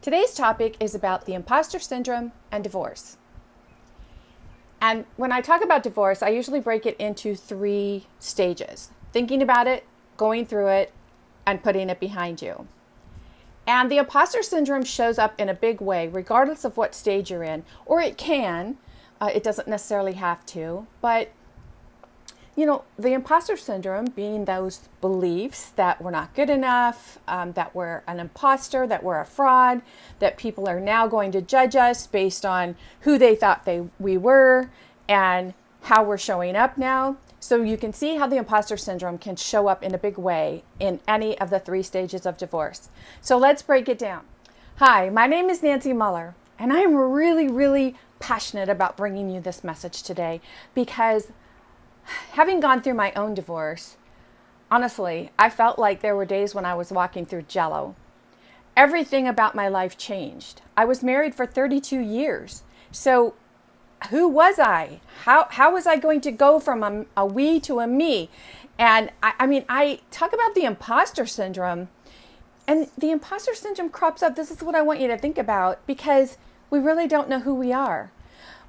Today's topic is about the imposter syndrome and divorce. And when I talk about divorce, I usually break it into 3 stages: thinking about it, going through it, and putting it behind you. And the imposter syndrome shows up in a big way, regardless of what stage you're in, or it can. It doesn't necessarily have to, but the imposter syndrome being those beliefs that we're not good enough, that we're an imposter, that we're a fraud, that people are now going to judge us based on who they thought we were and how we're showing up now. So you can see how the imposter syndrome can show up in a big way in any of the 3 stages of divorce. So let's break it down. Hi, my name is Nancy Muller, and I am really, really passionate about bringing you this message today because having gone through my own divorce, honestly, I felt like there were days when I was walking through jello. Everything about my life changed. I was married for 32 years. So who was I? How was I going to go from a we to a me? And I talk about the imposter syndrome, and the imposter syndrome crops up. This is what I want you to think about, because we really don't know who we are.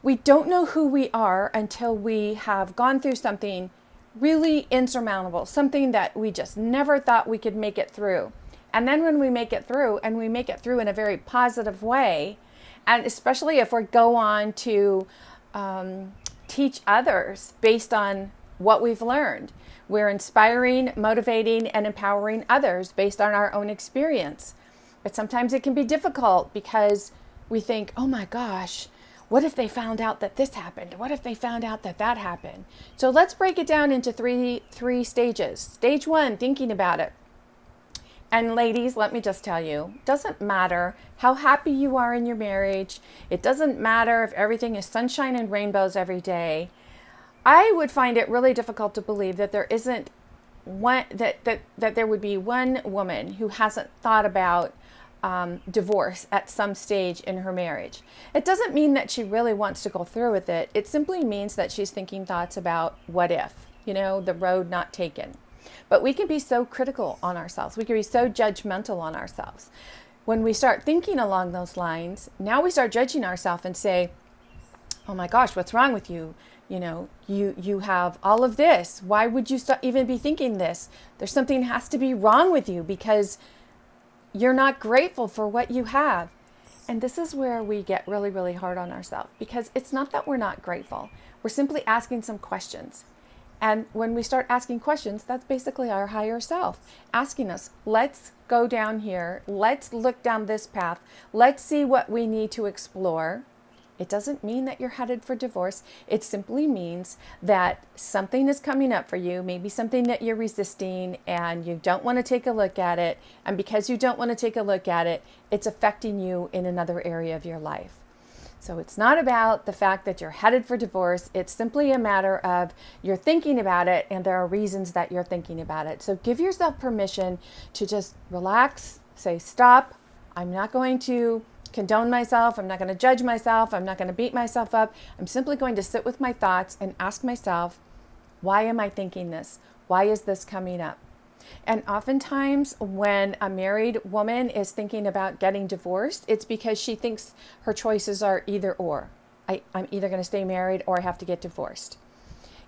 We don't know who we are until we have gone through something really insurmountable, something that we just never thought we could make it through. And then when we make it through, and we make it through in a very positive way, and especially if we go on to teach others based on what we've learned, we're inspiring, motivating, and empowering others based on our own experience. But sometimes it can be difficult because we think, oh my gosh, what if they found out that this happened? What if they found out that that happened? So let's break it down into three stages. Stage 1, thinking about it. And ladies, let me just tell you, it doesn't matter how happy you are in your marriage. It doesn't matter if everything is sunshine and rainbows every day. I would find it really difficult to believe that there isn't one, that there would be one woman who hasn't thought about divorce at some stage in her marriage. It doesn't mean that she really wants to go through with it. It simply means that she's thinking thoughts about what if, the road not taken. But we can be so critical on ourselves. We can be so judgmental on ourselves. When we start thinking along those lines, now we start judging ourselves and say, oh my gosh, what's wrong with you? You have all of this. Why would you even be thinking this? There's something has to be wrong with you because you're not grateful for what you have. And this is where we get really, really hard on ourselves, because it's not that we're not grateful. We're simply asking some questions. And when we start asking questions, that's basically our higher self asking us, let's go down here. Let's look down this path. Let's see what we need to explore. It doesn't mean that you're headed for divorce. It simply means that something is coming up for you, maybe something that you're resisting and you don't want to take a look at it. And because you don't want to take a look at it, it's affecting you in another area of your life. So it's not about the fact that you're headed for divorce. It's simply a matter of you're thinking about it, and there are reasons that you're thinking about it. So give yourself permission to just relax, say, stop. I'm not going to condone myself. I'm not going to judge myself. I'm not going to beat myself up. I'm simply going to sit with my thoughts and ask myself, why am I thinking this? Why is this coming up? And oftentimes when a married woman is thinking about getting divorced, it's because she thinks her choices are either or. I'm either going to stay married or I have to get divorced.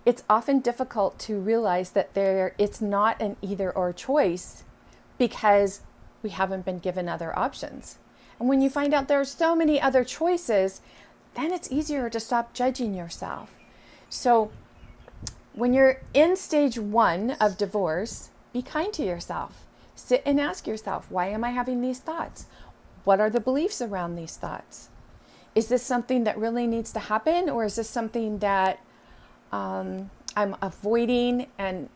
It's often difficult to realize that it's not an either or choice because we haven't been given other options. And when you find out there are so many other choices, then it's easier to stop judging yourself. So when you're in stage 1 of divorce, be kind to yourself. Sit and ask yourself, why am I having these thoughts? What are the beliefs around these thoughts? Is this something that really needs to happen, or is this something that I'm avoiding and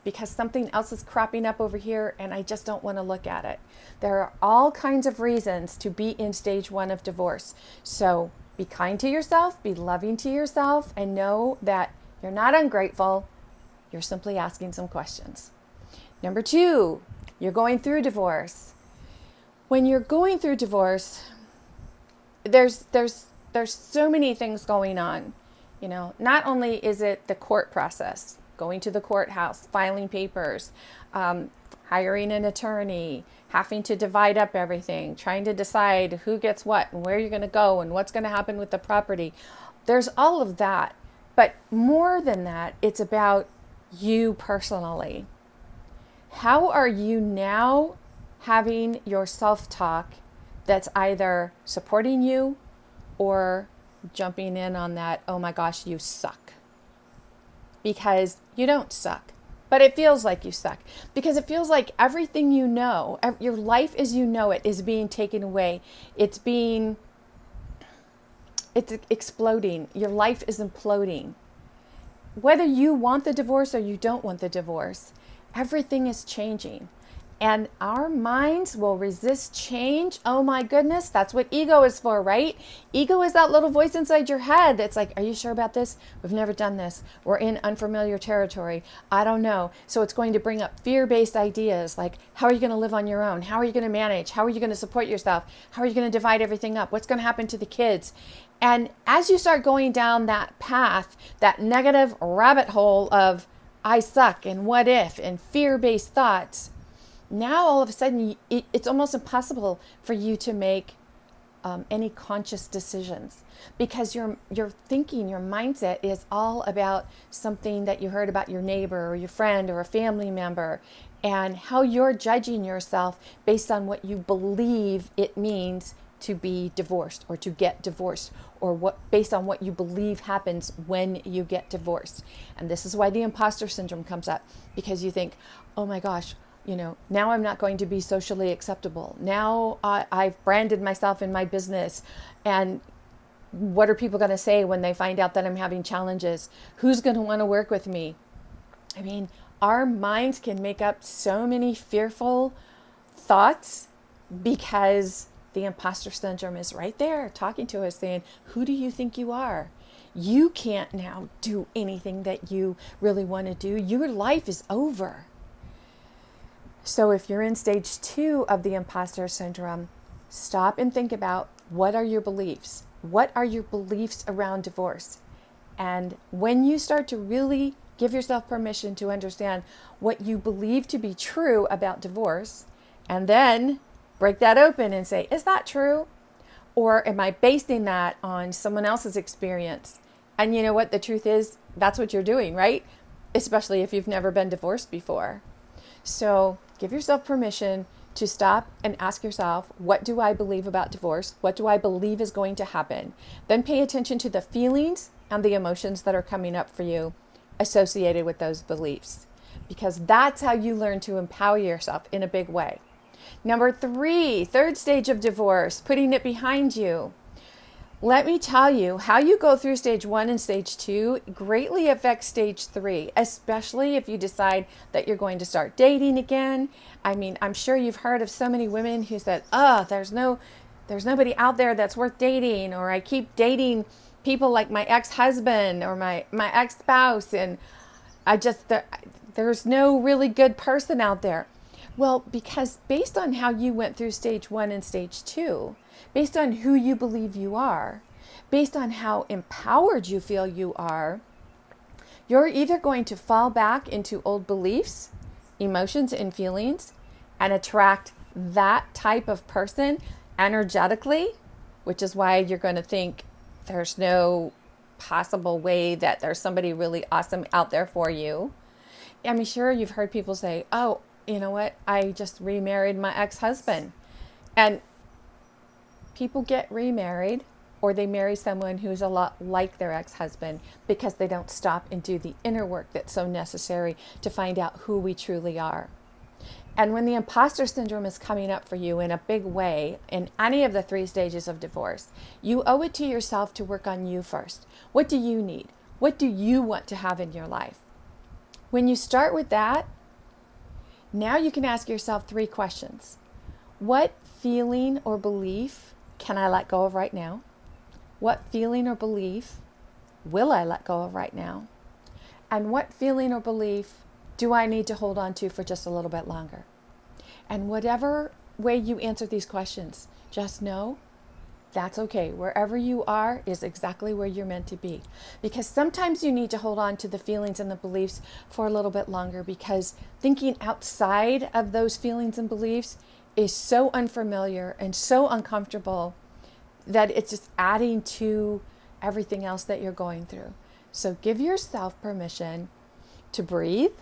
because something else is cropping up over here and I just don't want to look at it? There are all kinds of reasons to be in stage 1 of divorce. So be kind to yourself, be loving to yourself, and know that you're not ungrateful. You're simply asking some questions. Number 2, you're going through divorce. When you're going through divorce, there's so many things going on. Not only is it the court process, going to the courthouse, filing papers, hiring an attorney, having to divide up everything, trying to decide who gets what and where you're going to go and what's going to happen with the property. There's all of that. But more than that, it's about you personally. How are you now having your self-talk that's either supporting you or jumping in on that, oh my gosh, you suck? Because you don't suck, but it feels like you suck. Because it feels like everything you know, your life as you know it, is being taken away. It's exploding. Your life is imploding. Whether you want the divorce or you don't want the divorce, everything is changing. And our minds will resist change. Oh my goodness, that's what ego is for, right? Ego is that little voice inside your head that's like, are you sure about this? We've never done this. We're in unfamiliar territory. I don't know. So it's going to bring up fear-based ideas like, how are you going to live on your own? How are you going to manage? How are you going to support yourself? How are you going to divide everything up? What's going to happen to the kids? And as you start going down that path, that negative rabbit hole of I suck and what if and fear-based thoughts, now all of a sudden it's almost impossible for you to make any conscious decisions, because your thinking, your mindset is all about something that you heard about your neighbor or your friend or a family member, and how you're judging yourself based on what you believe it means to be divorced or to get divorced, or based on what you believe happens when you get divorced. And this is why the imposter syndrome comes up, because you think, oh my gosh, now I'm not going to be socially acceptable. Now I've branded myself in my business, and what are people going to say when they find out that I'm having challenges? Who's going to want to work with me? I mean, our minds can make up so many fearful thoughts because the imposter syndrome is right there talking to us saying, who do you think you are? You can't now do anything that you really want to do. Your life is over. So if you're in stage 2 of the imposter syndrome, stop and think about, what are your beliefs? What are your beliefs around divorce? And when you start to really give yourself permission to understand what you believe to be true about divorce, and then break that open and say, is that true? Or am I basing that on someone else's experience? And you know what? The truth is, that's what you're doing, right? Especially if you've never been divorced before. So give yourself permission to stop and ask yourself, what do I believe about divorce? What do I believe is going to happen? Then pay attention to the feelings and the emotions that are coming up for you associated with those beliefs, because that's how you learn to empower yourself in a big way. Number 3, third stage of divorce, putting it behind you. Let me tell you, how you go through stage 1 and stage 2 greatly affects stage 3, especially if you decide that you're going to start dating again. I mean, I'm sure you've heard of so many women who said, there's nobody out there that's worth dating, or I keep dating people like my ex-husband or my ex-spouse, and there's no really good person out there. Well, because based on how you went through stage 1 and stage 2, based on who you believe you are, based on how empowered you feel you are, you're either going to fall back into old beliefs, emotions, and feelings, and attract that type of person energetically, which is why you're going to think there's no possible way that there's somebody really awesome out there for you. I'm sure you've heard people say, oh, you know what? I just remarried my ex-husband. And people get remarried, or they marry someone who's a lot like their ex-husband, because they don't stop and do the inner work that's so necessary to find out who we truly are. And when the imposter syndrome is coming up for you in a big way in any of the 3 stages of divorce, you owe it to yourself to work on you first. What do you need? What do you want to have in your life? When you start with that, now you can ask yourself 3 questions. What feeling or belief can I let go of right now? What feeling or belief will I let go of right now? And what feeling or belief do I need to hold on to for just a little bit longer? And whatever way you answer these questions, just know that's okay. Wherever you are is exactly where you're meant to be. Because sometimes you need to hold on to the feelings and the beliefs for a little bit longer, because thinking outside of those feelings and beliefs is so unfamiliar and so uncomfortable that it's just adding to everything else that you're going through. So give yourself permission to breathe,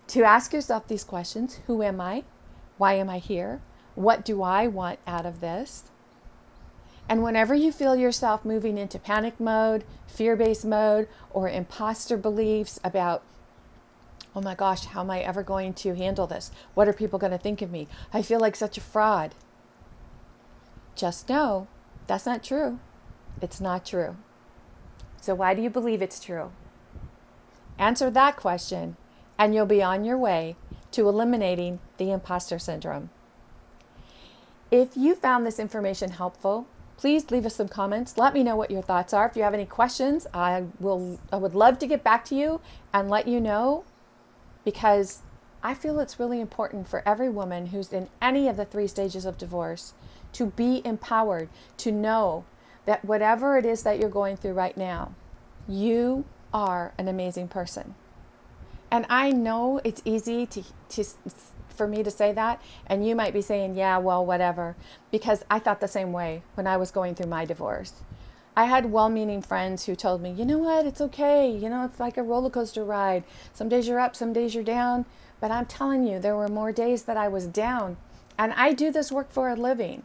to ask yourself these questions. Who am I? Why am I here? What do I want out of this? And whenever you feel yourself moving into panic mode, fear-based mode, or imposter beliefs about, oh my gosh, how am I ever going to handle this? What are people going to think of me? I feel like such a fraud. Just know that's not true. It's not true. So why do you believe it's true? Answer that question, and you'll be on your way to eliminating the imposter syndrome. If you found this information helpful, please leave us some comments. Let me know what your thoughts are. If you have any questions, I would love to get back to you and let you know, because I feel it's really important for every woman who's in any of the 3 stages of divorce to be empowered, to know that whatever it is that you're going through right now, you are an amazing person. And I know it's easy for me to say that, and you might be saying, yeah, well, whatever, because I thought the same way when I was going through my divorce. I had well-meaning friends who told me, you know what, it's okay. You know, it's like a roller coaster ride. Some days you're up, some days you're down. But I'm telling you, there were more days that I was down. And I do this work for a living.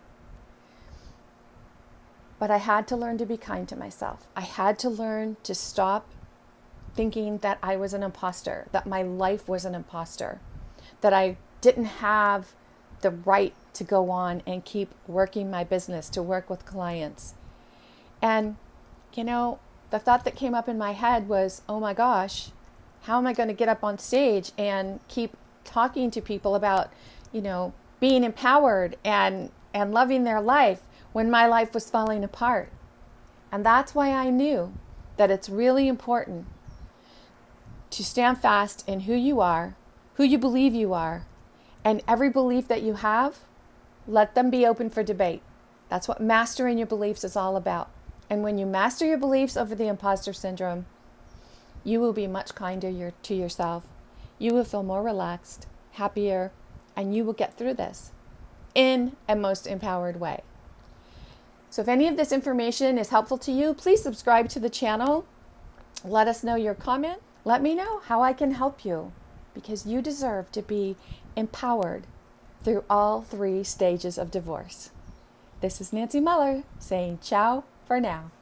But I had to learn to be kind to myself. I had to learn to stop thinking that I was an imposter, that my life was an imposter, that I didn't have the right to go on and keep working my business, to work with clients. And, you know, the thought that came up in my head was, oh my gosh, how am I going to get up on stage and keep talking to people about, you know, being empowered and loving their life when my life was falling apart? And that's why I knew that it's really important to stand fast in who you are, who you believe you are, and every belief that you have, let them be open for debate. That's what mastering your beliefs is all about. And when you master your beliefs over the imposter syndrome, you will be much kinder to yourself. You will feel more relaxed, happier, and you will get through this in a most empowered way. So if any of this information is helpful to you, please subscribe to the channel. Let us know your comment. Let me know how I can help you, because you deserve to be empowered through all 3 stages of divorce. This is Nancy Muller saying ciao for now.